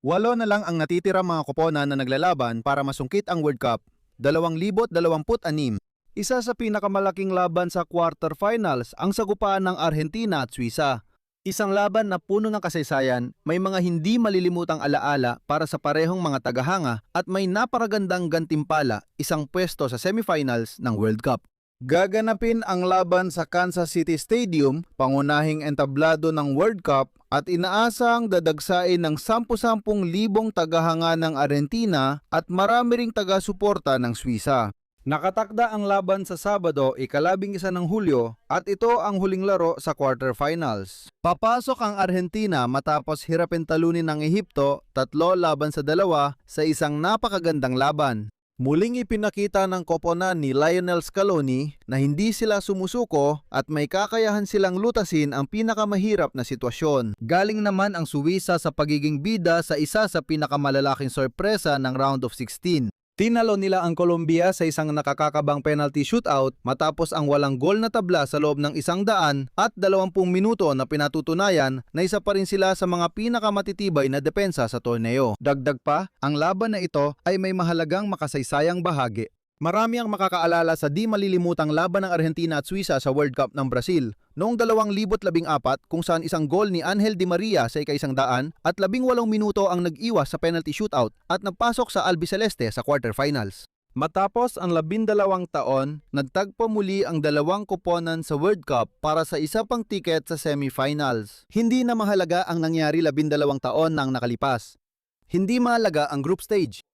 Walo na lang ang natitira mga koponan na naglalaban para masungkit ang World Cup 2026. Isa sa pinakamalaking laban sa quarterfinals ang sagupaan ng Argentina at Suiza. Isang laban na puno ng kasaysayan, may mga hindi malilimutang alaala para sa parehong mga tagahanga at may naparagandang gantimpala, isang pwesto sa semifinals ng World Cup. Gaganapin ang laban sa Kansas City Stadium, pangunahing entablado ng World Cup at inaasang dadagsain ng 10,000 tagahanga ng Argentina at marami ring taga-suporta ng Suiza. Nakatakda ang laban sa Sabado, ika-11 ng Hulyo at ito ang huling laro sa quarterfinals. Papasok ang Argentina matapos hirapin talunin ng Ehipto 3-2 sa isang napakagandang laban. Muling ipinakita ng koponan ni Lionel Scaloni na hindi sila sumusuko at may kakayahan silang lutasin ang pinakamahirap na sitwasyon. Galing naman ang Suiza sa pagiging bida sa isa sa pinakamalalaking sorpresa ng round of 16. Tinalo nila ang Colombia sa isang nakakakabang penalty shootout matapos ang walang gol na tabla sa loob ng 120 minuto na pinatutunayan na isa pa rin sila sa mga pinakamatitibay na depensa sa torneo. Dagdag pa, ang laban na ito ay may mahalagang makasaysayang bahagi. Marami ang makakaalala sa di malilimutang laban ng Argentina at Suiza sa World Cup ng Brazil noong 2014 kung saan isang gol ni Angel Di Maria sa ika-100 at 18 minuto ang nag-iwas sa penalty shootout at nagpasok sa Albiceleste sa quarterfinals. Matapos ang 12 taon, nagtagpo muli ang dalawang koponan sa World Cup para sa isa pang tiket sa semifinals. Hindi na mahalaga ang nangyari 12 taon nang nakalipas. Hindi mahalaga ang group stage.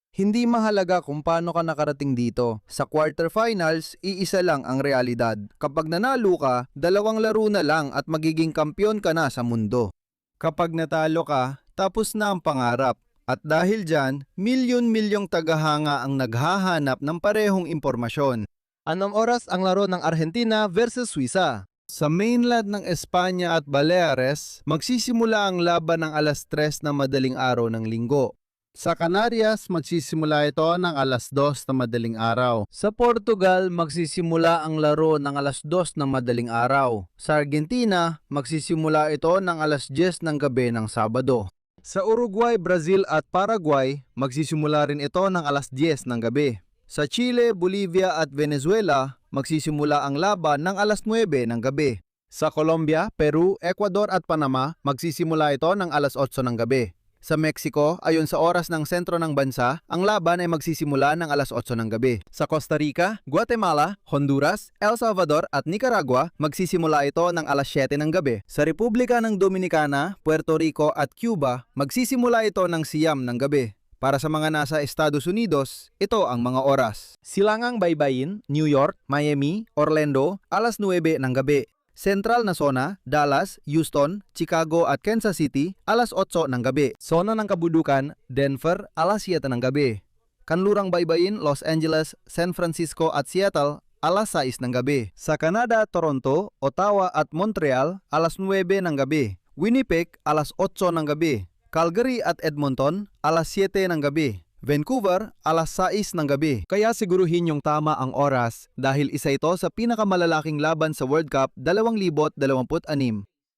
Hindi mahalaga kung paano ka nakarating dito. Sa quarterfinals, iisa lang ang realidad. Kapag nanalo ka, 2 laro na lang at magiging kampiyon ka na sa mundo. Kapag natalo ka, tapos na ang pangarap. At dahil dyan, milyon-milyong tagahanga ang naghahanap ng parehong impormasyon. Anong oras ang laro ng Argentina versus Suiza? Sa mainland ng Espanya at Baleares, magsisimula ang laban ng alas 3 na madaling araw ng linggo. Sa Canarias, magsisimula ito ng alas 2 na madaling araw. Sa Portugal, magsisimula ang laro ng alas 2 ng madaling araw. Sa Argentina, magsisimula ito ng alas 10 ng gabi ng Sabado. Sa Uruguay, Brazil at Paraguay, magsisimula rin ito ng alas 10 ng gabi. Sa Chile, Bolivia at Venezuela, magsisimula ang laban ng alas 9 ng gabi. Sa Colombia, Peru, Ecuador at Panama, magsisimula ito ng alas 8 ng gabi. Sa Mexico, ayon sa oras ng sentro ng bansa, ang laban ay magsisimula ng alas 8 ng gabi. Sa Costa Rica, Guatemala, Honduras, El Salvador at Nicaragua, magsisimula ito ng alas 7 ng gabi. Sa Republika ng Dominicana, Puerto Rico at Cuba, magsisimula ito ng 9 ng gabi. Para sa mga nasa Estados Unidos, ito ang mga oras. Silangang Baybayin, New York, Miami, Orlando, alas 9 ng gabi. Central na zona, Dallas, Houston, Chicago at Kansas City, alas 8 ng gabi. Zona ng kabudukan, Denver, alas 7 ng gabi. Kanlurang Baybayin, Los Angeles, San Francisco at Seattle, alas 6 ng gabi. Sa Canada, Toronto, Ottawa at Montreal, alas 9 ng gabi. Winnipeg, alas 8 ng gabi. Calgary at Edmonton, alas 7 ng gabi. Vancouver, alas 6 ng gabi. Kaya siguruhin yung tama ang oras dahil isa ito sa pinakamalalaking laban sa World Cup 2026.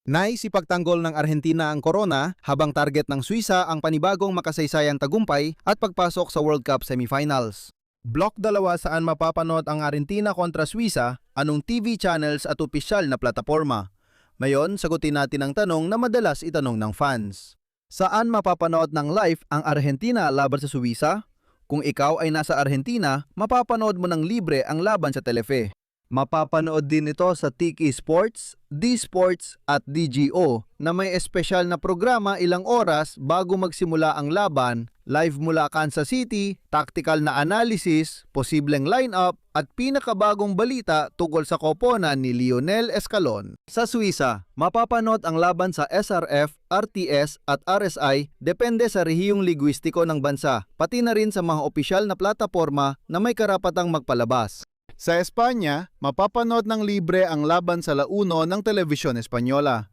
Naisipagtanggol ng Argentina ang corona habang target ng Suiza ang panibagong makasaysayang tagumpay at pagpasok sa World Cup semifinals. Block 2 saan mapapanood ang Argentina kontra Suiza, anong TV channels at opisyal na plataporma. Ngayon, sagutin natin ang tanong na madalas itanong ng fans. Saan mapapanood ng live ang Argentina laban sa Suiza? Kung ikaw ay nasa Argentina, mapapanood mo ng libre ang laban sa Telefe. Mapapanood din ito sa Tiki Sports, D-Sports at DGO na may espesyal na programa ilang oras bago magsimula ang laban, live mula Kansas City, tactical na analysis, posibleng lineup at pinakabagong balita tungkol sa koponan ni Lionel Escalon. Sa Suiza, mapapanood ang laban sa SRF, RTS at RSI depende sa rehiyong lingwistiko ng bansa, pati na rin sa mga opisyal na plataporma na may karapatang magpalabas. Sa Espanya, mapapanood ng libre ang laban sa La Uno ng Telebisyon Espanyola.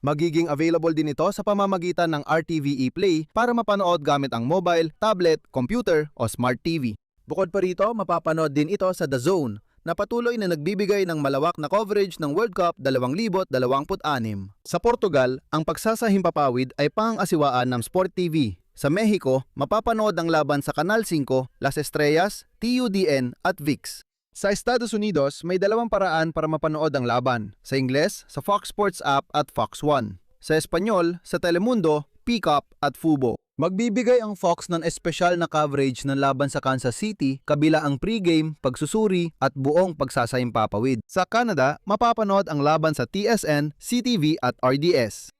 Magiging available din ito sa pamamagitan ng RTVE Play para mapanood gamit ang mobile, tablet, computer o smart TV. Bukod pa rito, mapapanood din ito sa The Zone na patuloy na nagbibigay ng malawak na coverage ng World Cup 2026. Sa Portugal, ang pagsasahimpapawid ay pang-asiwaan ng Sport TV. Sa Mexico, mapapanood ang laban sa Canal 5, Las Estrellas, TUDN at ViX. Sa Estados Unidos, may dalawang paraan para mapanood ang laban. Sa Ingles, sa Fox Sports app at Fox One. Sa Espanyol, sa Telemundo, Peacock at Fubo. Magbibigay ang Fox ng espesyal na coverage ng laban sa Kansas City, kabila ang pregame, pagsusuri at buong pagsasahimpapawid. Sa Canada, mapapanood ang laban sa TSN, CTV at RDS.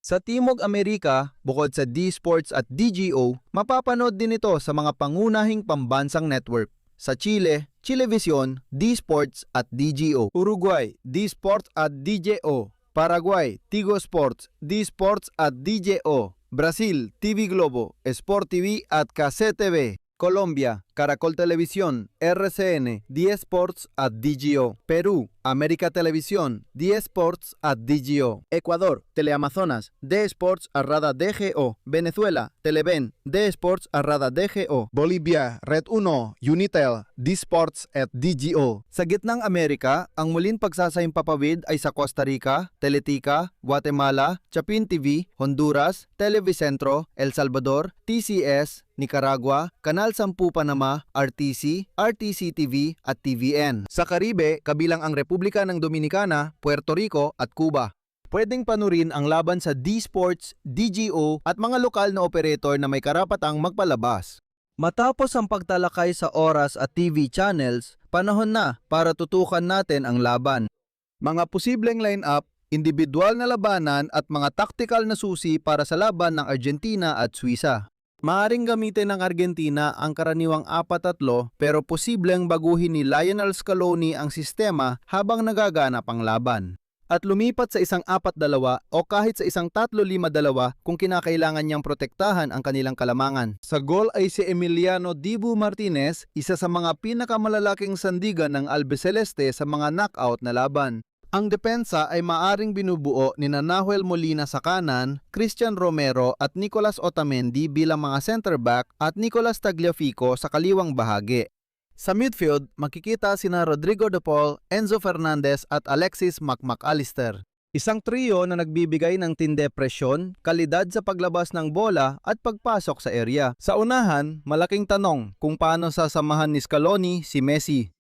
Sa Timog Amerika, bukod sa D-Sports at DGO, mapapanood din ito sa mga pangunahing pambansang network. Sa Chile, Chilevisión, D-Sports at DGO. Uruguay, D-Sports at DJO. Paraguay, Tigo Sports, D-Sports at DJO. Brasil, TV Globo, Sport TV at KCTV. Colombia, Caracol Televisión, RCN, D-Sports at DGO. Perú, América Televisión, D-Sports at DGO. Ecuador, Teleamazonas, D-Sports at Rada DGO. Venezuela, Televen, D-Sports at Rada DGO. Bolivia, Red 1, Unitel, D-Sports at DGO. Sa gitnang Amerika, ang muling pagsasahimpapawid ay sa Costa Rica, Teletica, Guatemala, Chapin TV, Honduras, Televicentro, El Salvador, TCS, Nicaragua, Kanal 10 Panama, RTC, RTC TV at TVN. Sa Caribe, kabilang ang Republika ng Dominicana, Puerto Rico at Cuba. Pwedeng panurin ang laban sa D-Sports, DGO at mga lokal na operator na may karapatang magpalabas. Matapos ang pagtalakay sa oras at TV channels, panahon na para tutukan natin ang laban. Mga posibleng line-up, individual na labanan at mga tactical na susi para sa laban ng Argentina at Suisa. Maaring gamitin ng Argentina ang karaniwang 4-3 pero posibleng baguhin ni Lionel Scaloni ang sistema habang nagaganap ang laban. At lumipat sa isang 4-2 o kahit sa isang 3-5-2 kung kinakailangan niyang protektahan ang kanilang kalamangan. Sa goal ay si Emiliano Dibu Martinez, isa sa mga pinakamalalaking sandigan ng Albiceleste sa mga knockout na laban. Ang depensa ay maaring binubuo ni Nahuel Molina sa kanan, Christian Romero at Nicolas Otamendi bilang mga center back at Nicolas Tagliafico sa kaliwang bahagi. Sa midfield, makikita sina Rodrigo de Paul, Enzo Fernandez at Alexis McAllister. Isang trio na nagbibigay ng tinde presyon, kalidad sa paglabas ng bola at pagpasok sa area. Sa unahan, malaking tanong kung paano sasamahan ni Scaloni si Messi.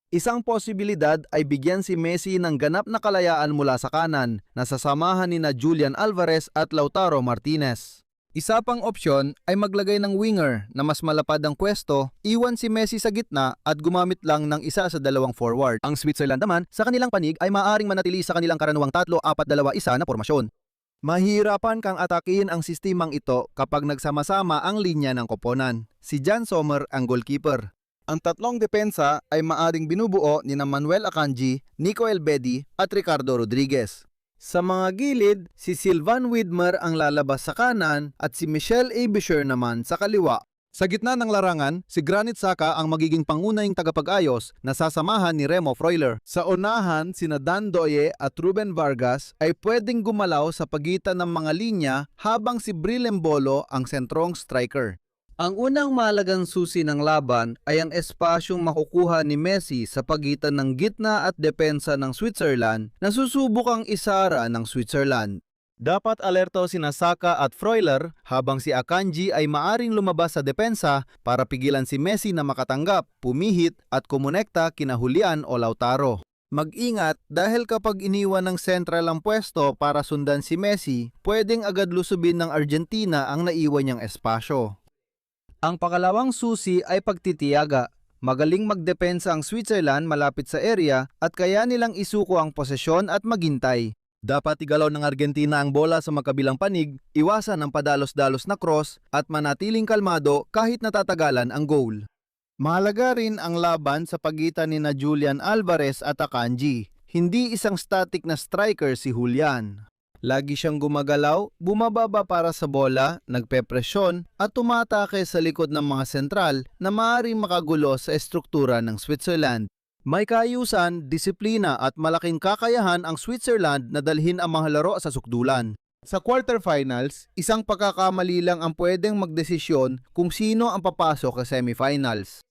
Isang posibilidad ay bigyan si Messi ng ganap na kalayaan mula sa kanan na sasamahan ni Julian Alvarez at Lautaro Martinez. Isa pang opsyon ay maglagay ng winger na mas malapad ang pwesto, iwan si Messi sa gitna at gumamit lang ng isa sa dalawang forward. Ang Switzerland naman sa kanilang panig ay maaaring manatili sa kanilang karaniwang 3-4-2-1 na formasyon. Mahihirapan kang atakihin ang sistemang ito kapag nagsama-sama ang linya ng koponan. Si Jan Sommer ang goalkeeper. Ang tatlong depensa ay maaring binubuo ni Manuel Akanji, Nico Elvedi at Ricardo Rodriguez. Sa mga gilid, si Sylvain Widmer ang lalabas sa kanan at si Michel Aebischer naman sa kaliwa. Sa gitna ng larangan, si Granit Xhaka ang magiging pangunahing tagapag-ayos na sasamahan ni Remo Freuler. Sa unahan, sina Dan Doye at Ruben Vargas ay pwedeng gumalaw sa pagitan ng mga linya habang si Bril Embolo ang sentrong striker. Ang unang mahalagang susi ng laban ay ang espasyong makukuha ni Messi sa pagitan ng gitna at depensa ng Switzerland na susubukang isara ng Switzerland. Dapat alerto sina Xhaka at Freuler habang si Akanji ay maaring lumabas sa depensa para pigilan si Messi na makatanggap, pumihit at kumonekta kina Julian o Lautaro. Mag-ingat dahil kapag iniwan ng sentral ang pwesto para sundan si Messi, pwedeng agad lusubin ng Argentina ang naiwan niyang espasyo. Ang pakalawang susi ay pagtitiyaga. Magaling magdepensa ang Switzerland malapit sa area at kaya nilang isuko ang posesyon at maghintay. Dapat igalaw ng Argentina ang bola sa magkabilang panig, iwasan ang padalos-dalos na cross at manatiling kalmado kahit natatagalan ang goal. Mahalaga rin ang laban sa pagitan ni Julian Alvarez at Akanji. Hindi isang static na striker si Julian. Lagi siyang gumagalaw, bumababa para sa bola, nagpepresyon at tumatake sa likod ng mga sentral na maaaring makagulo sa estruktura ng Switzerland. May kaayusan, disiplina at malaking kakayahan ang Switzerland na dalhin ang mga laro sa sukdulan. Sa quarterfinals, isang pagkakamali lang ang pwedeng magdesisyon kung sino ang papasok sa semifinals.